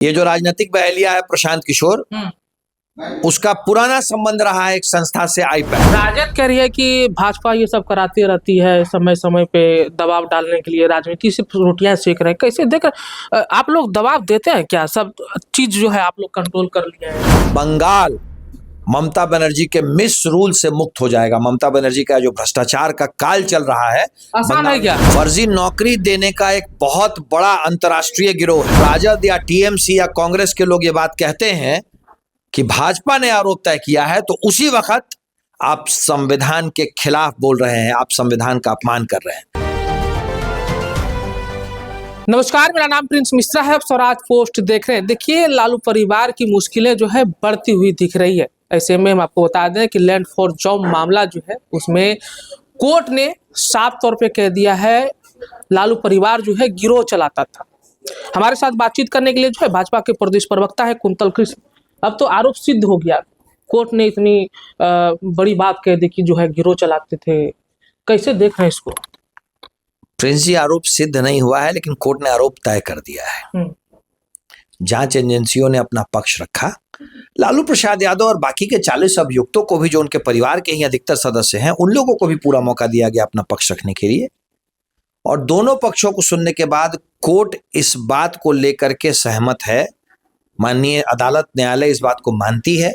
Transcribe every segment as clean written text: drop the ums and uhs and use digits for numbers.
ये जो राजनीतिक बहेलिया है प्रशांत किशोर, उसका पुराना संबंध रहा है एक संस्था से आईपैक। राजद कह रही है कि भाजपा ये सब कराती रहती है, समय समय पे दबाव डालने के लिए राजनीति से रोटियां सेक रहे हैं। कैसे देख आप लोग दबाव देते हैं क्या? सब चीज जो है आप लोग कंट्रोल कर लिए हैं। बंगाल ममता बनर्जी के मिस रूल से मुक्त हो जाएगा। ममता बनर्जी का जो भ्रष्टाचार का काल चल रहा है, आसान है क्या? फर्जी नौकरी देने का एक बहुत बड़ा अंतर्राष्ट्रीय गिरोह है। राजद या टीएमसी या कांग्रेस के लोग ये बात कहते हैं कि भाजपा ने आरोप तय किया है, तो उसी वक्त आप संविधान के खिलाफ बोल रहे हैं, आप संविधान का अपमान कर रहे हैं। नमस्कार, मेरा नाम प्रिंस मिश्रा है। स्वराज पोस्ट देख रहे हैं। देखिए, लालू परिवार की मुश्किलें जो है बढ़ती हुई दिख रही है। ऐसे में हम आपको बता दें कि लैंड फॉर जॉब मामला जो है उसमें कोर्ट ने साफ तौर पे कह दिया है लालू परिवार जो है गिरोह चलाता था। हमारे साथ बातचीत करने के लिए जो है भाजपा के प्रदेश प्रवक्ता है कुंतल कृष्ण। अब तो आरोप सिद्ध हो गया, कोर्ट ने इतनी बड़ी बात कह दी कि जो है गिरोह चलाते थे। कैसे देख रहे हैं इसको? प्रिंस जी, आरोप सिद्ध नहीं हुआ है, लेकिन कोर्ट ने आरोप तय कर दिया है। जांच एजेंसियों ने अपना पक्ष रखा। लालू प्रसाद यादव और बाकी के 40 अभियुक्तों को भी, जो उनके परिवार के ही अधिकतर सदस्य हैं, उन लोगों को भी पूरा मौका दिया गया अपना पक्ष रखने के लिए। और दोनों पक्षों को सुनने के बाद कोर्ट इस बात को लेकर के सहमत है। माननीय अदालत, न्यायालय इस बात को मानती है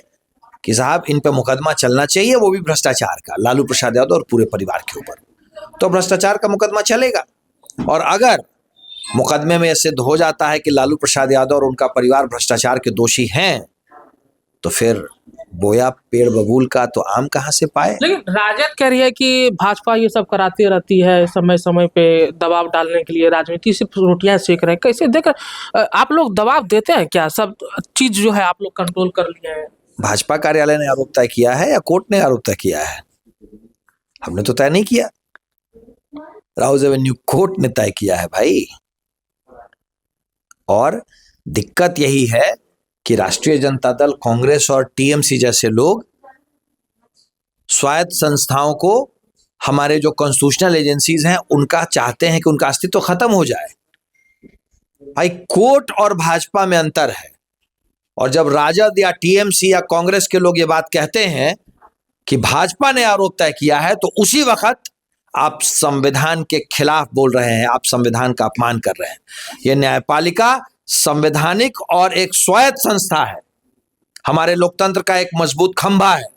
कि साहब इन पे मुकदमा चलना चाहिए, वो भी भ्रष्टाचार का, लालू प्रसाद यादव और पूरे परिवार के ऊपर। तो भ्रष्टाचार का मुकदमा चलेगा। और अगर मुकदमे में यह सिद्ध हो जाता है कि लालू प्रसाद यादव और उनका परिवार भ्रष्टाचार के दोषी हैं, तो फिर बोया पेड़ बबूल का तो आम कहां से पाए। लेकिन राजद कह रही है कि भाजपा ये सब कराती रहती है, समय समय पे दबाव डालने के लिए राजनीति से रोटियां सेक रहे हैं। कैसे देख आप लोग दबाव देते हैं क्या? सब चीज जो है आप लोग कंट्रोल कर लिए हैं। भाजपा कार्यालय ने आरोप तय किया है या कोर्ट ने आरोप तय किया है? हमने तो तय नहीं किया, राउज एवेन्यू कोर्ट ने तय किया है भाई। और दिक्कत यही है कि राष्ट्रीय जनता दल, कांग्रेस और टीएमसी जैसे लोग स्वायत्त संस्थाओं को, हमारे जो कॉन्स्टिट्यूशनल एजेंसीज हैं, उनका चाहते हैं कि उनका अस्तित्व खत्म हो जाए। भाई, कोर्ट और भाजपा में अंतर है। और जब राजद या टीएमसी या कांग्रेस के लोग ये बात कहते हैं कि भाजपा ने आरोप तय किया है, तो उसी वक्त आप संविधान के खिलाफ बोल रहे हैं, आप संविधान का अपमान कर रहे हैं। यह न्यायपालिका संवैधानिक और एक स्वायत्त संस्था है, हमारे लोकतंत्र का एक मजबूत खंभा है।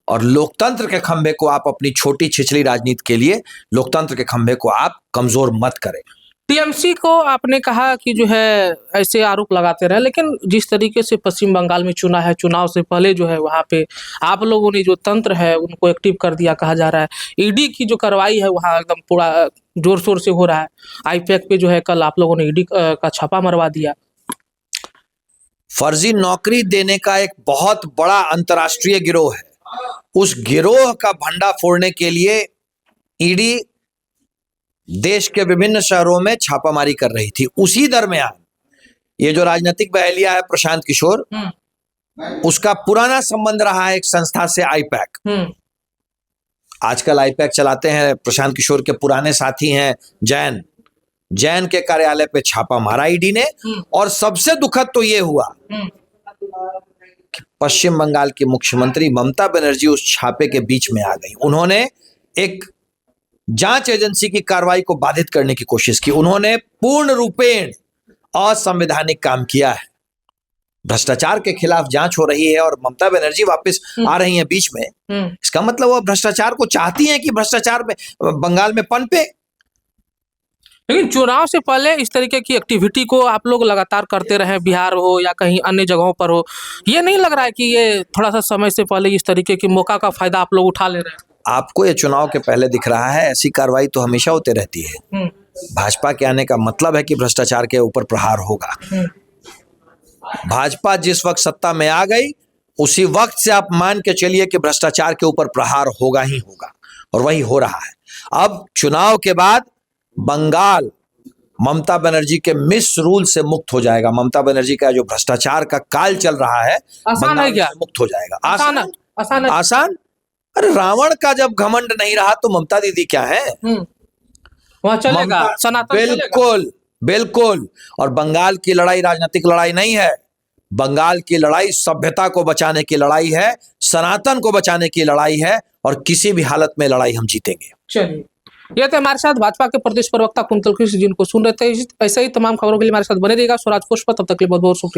और लोकतंत्र के खंभे को आप अपनी छोटी छिछली राजनीति के लिए, लोकतंत्र के खंभे को आप कमजोर मत करें। टीएमसी को आपने कहा कि जो है ऐसे आरोप लगाते रहे, लेकिन जिस तरीके से पश्चिम बंगाल में चुना है, चुनाव से पहले जो है वहाँ पे आप लोगों ने जो तंत्र है उनको एक्टिव कर दिया, कहा जा रहा है। ईडी की जो कार्रवाई है वहाँ एकदम पूरा जोर शोर से हो रहा है। आईपैक पे जो है कल आप लोगों ने ईडी का छापा मरवा दिया। फर्जी नौकरी देने का एक बहुत बड़ा अंतर्राष्ट्रीय गिरोह है। उस गिरोह का भंडा फोड़ने के लिए ईडी देश के विभिन्न शहरों में छापामारी कर रही थी। उसी दरमियान ये जो राजनीतिक बहेलिया है प्रशांत किशोर, उसका पुराना संबंध रहा है एक संस्था से आईपैक। आजकल आईपैक चलाते हैं प्रशांत किशोर के पुराने साथी हैं जैन के कार्यालय पे छापा मारा ईडी ने। और सबसे दुखद तो ये हुआ कि पश्चिम बंगाल की मुख्यमंत्री ममता बनर्जी उस छापे के बीच में आ गई। उन्होंने एक जांच एजेंसी की कार्रवाई को बाधित करने की कोशिश की। उन्होंने पूर्ण रूपेण असंवैधानिक काम किया है। भ्रष्टाचार के खिलाफ जांच हो रही है और ममता बनर्जी वापस आ रही हैं बीच में। इसका मतलब वो भ्रष्टाचार को चाहती हैं कि भ्रष्टाचार में बंगाल में पनपे। लेकिन चुनाव से पहले इस तरीके की एक्टिविटी को आप लोग लगातार करते रहे, बिहार हो या कहीं अन्य जगहों पर हो। ये नहीं लग रहा है कि ये थोड़ा सा समय से पहले इस तरीके की मौका का फायदा आप लोग उठा ले रहे हैं? आपको ये चुनाव के पहले दिख रहा है? ऐसी कार्रवाई तो हमेशा होती रहती है। भाजपा के आने का मतलब है कि भ्रष्टाचार के ऊपर प्रहार होगा। भाजपा जिस वक्त सत्ता में आ गई, उसी वक्त से आप मान के चलिए कि भ्रष्टाचार के ऊपर प्रहार होगा ही होगा, और वही हो रहा है। अब चुनाव के बाद बंगाल ममता बनर्जी के मिस रूल से मुक्त हो जाएगा। ममता बनर्जी का जो भ्रष्टाचार का काल चल रहा है, आसान है क्या? मुक्त हो जाएगा। आसान? आसान? अरे, रावण का जब घमंड नहीं रहा तो ममता दीदी क्या है? वहाँ चलेगा, सनातन बिल्कुल बिल्कुल। और बंगाल की लड़ाई राजनीतिक लड़ाई नहीं है, बंगाल की लड़ाई सभ्यता को बचाने की लड़ाई है, सनातन को बचाने की लड़ाई है, और किसी भी हालत में लड़ाई हम जीतेंगे। चलिए, ये थे हमारे साथ भाजपा के प्रदेश प्रवक्ता कुंतल कृष्ण, जिनको सुन रहे थे। ऐसे ही तमाम खबरों के लिए हमारे साथ बने रहिएगा स्वराज पोस्ट पर। तब तक के लिए बहुत बहुत शुक्रिया।